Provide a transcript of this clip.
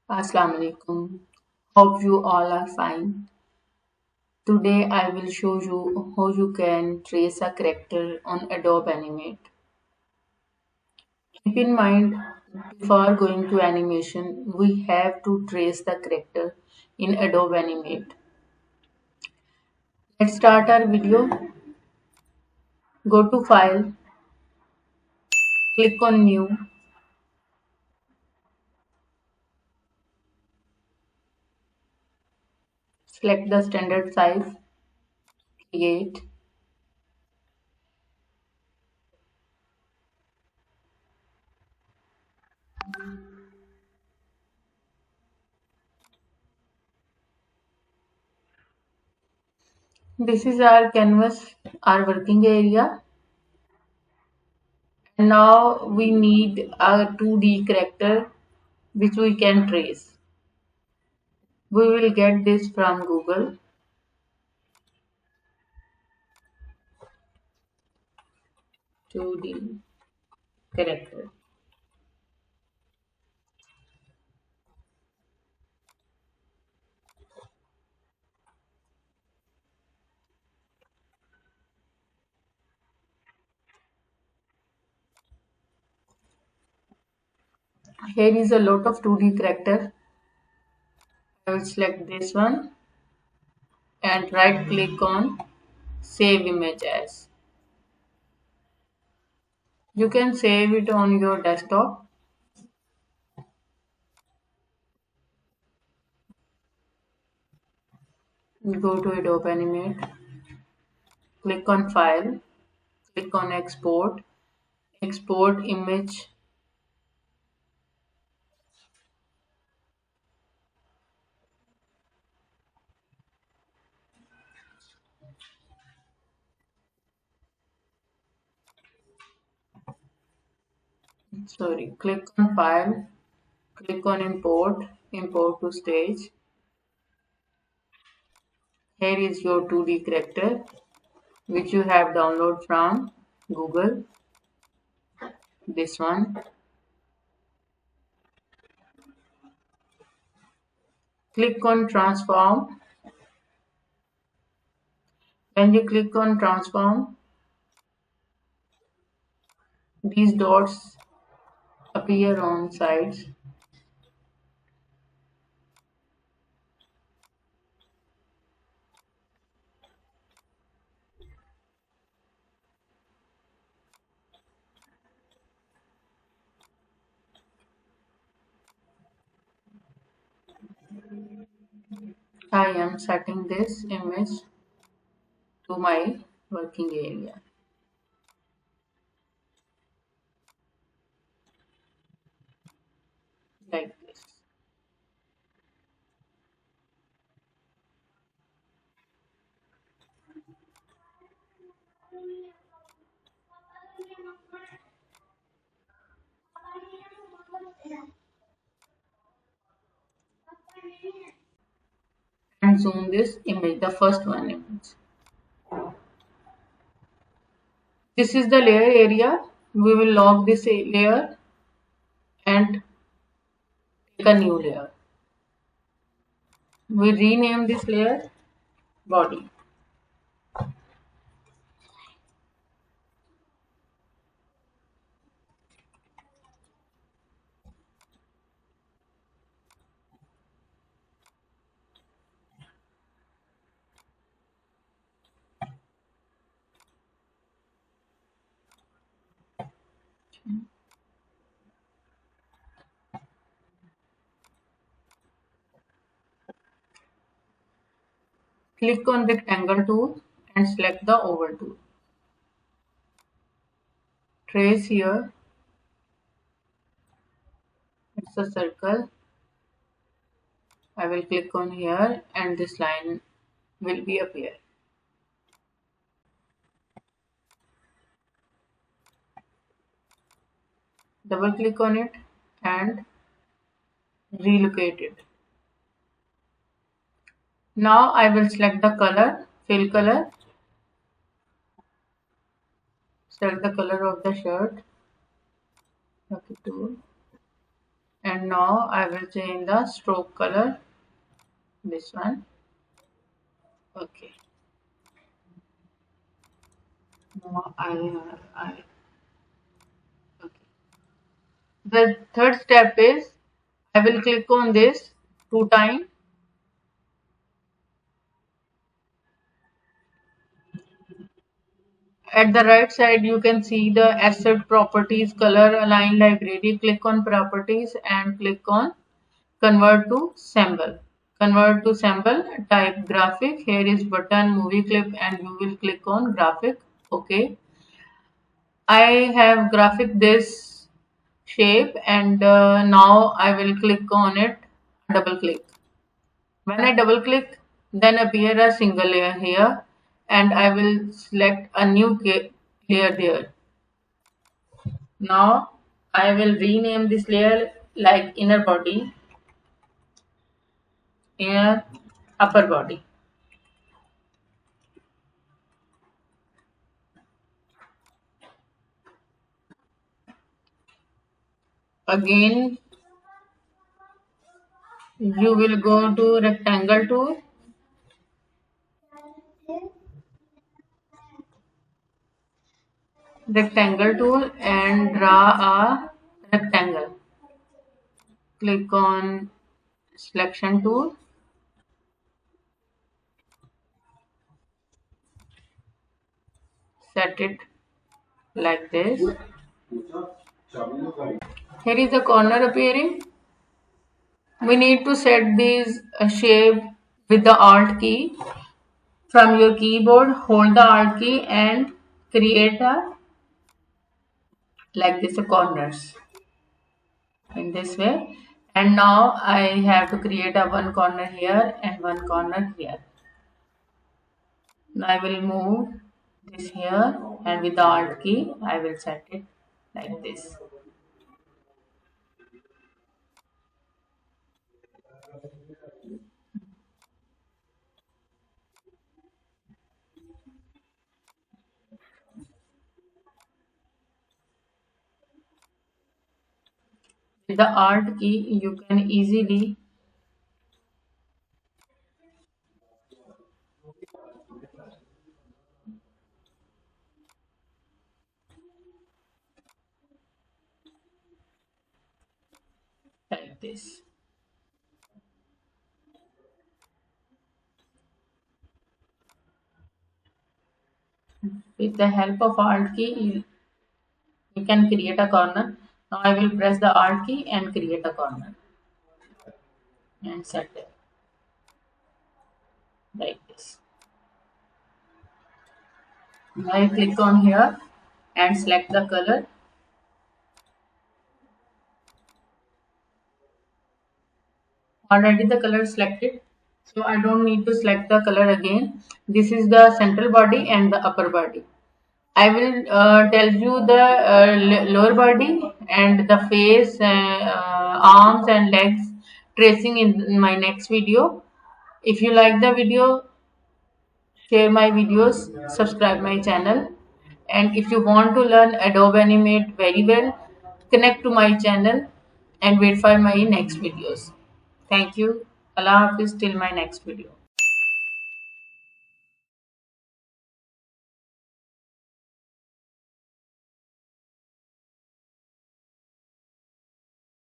Assalamu alaikum. Hope you all are fine. Today I will show you how you can trace a character on Adobe Animate. Keep in mind, before going to animation, we have to trace the character in Adobe Animate. Let's start our video. Go to File, click on New, select the standard size, Create. This is our canvas, our working area. Now we need a 2D character which we can trace. We will get this from Google. 2D character. Here is a lot of 2D character. I will select this one and right click on Save Image As. You can save it on your desktop. Go to Adobe Animate. Click on File. Click on Export. Export image. Sorry. Click on File. Click on Import. Import to Stage. Here is your 2D character which you have downloaded from Google. This one. Click on Transform. When you click on Transform, these dots appear on sides. I am setting this image to my working area like this. And zoom this image, the first one image. This is the layer area. We will lock this layer and take a new layer. We rename this layer body. Click on rectangle tool and select the oval tool. Trace here. It's a circle. I will click on here and this line will be appear. Double click on it and relocate it. Now I will select the color, fill color, select the color of the shirt, okay, tool, And now I will change the stroke color, this one. Okay. Now I okay. The third step is I will click on this 2 times. At the right side, you can see the asset properties, color, align library. Click on properties and click on convert to symbol. Convert to symbol, type graphic. Here is button, movie clip, and you will click on graphic. Okay. I have graphic this shape, and now I will click on it, double click. When I double click, then appear a single layer here, and I will select a new layer there. Now I will rename this layer like inner body, inner upper body. Again, you will go to rectangle tool and draw a rectangle. Click on selection tool, set it like this. Here is the corner appearing. We need to set these shape with the Alt key. From your keyboard, hold the Alt key and create a like this corners in this way. And now I have to create a one corner here and one corner here. Now I will move this here and with the Alt key I will set it like this. With the Alt key you can easily like this. With the help of Alt key you can create a corner. Now I will press the Alt key and create a corner and set it like this. Now I click on here and select the color. Already the color selected, so I don't need to select the color again. This is the central body and the upper body. I will tell you the lower body and the face, arms and legs tracing in my next video. If you like the video, share my videos, subscribe my channel, and if you want to learn Adobe Animate very well, connect to my channel and wait for my next videos. Thank you. Allah Hafiz till my next video.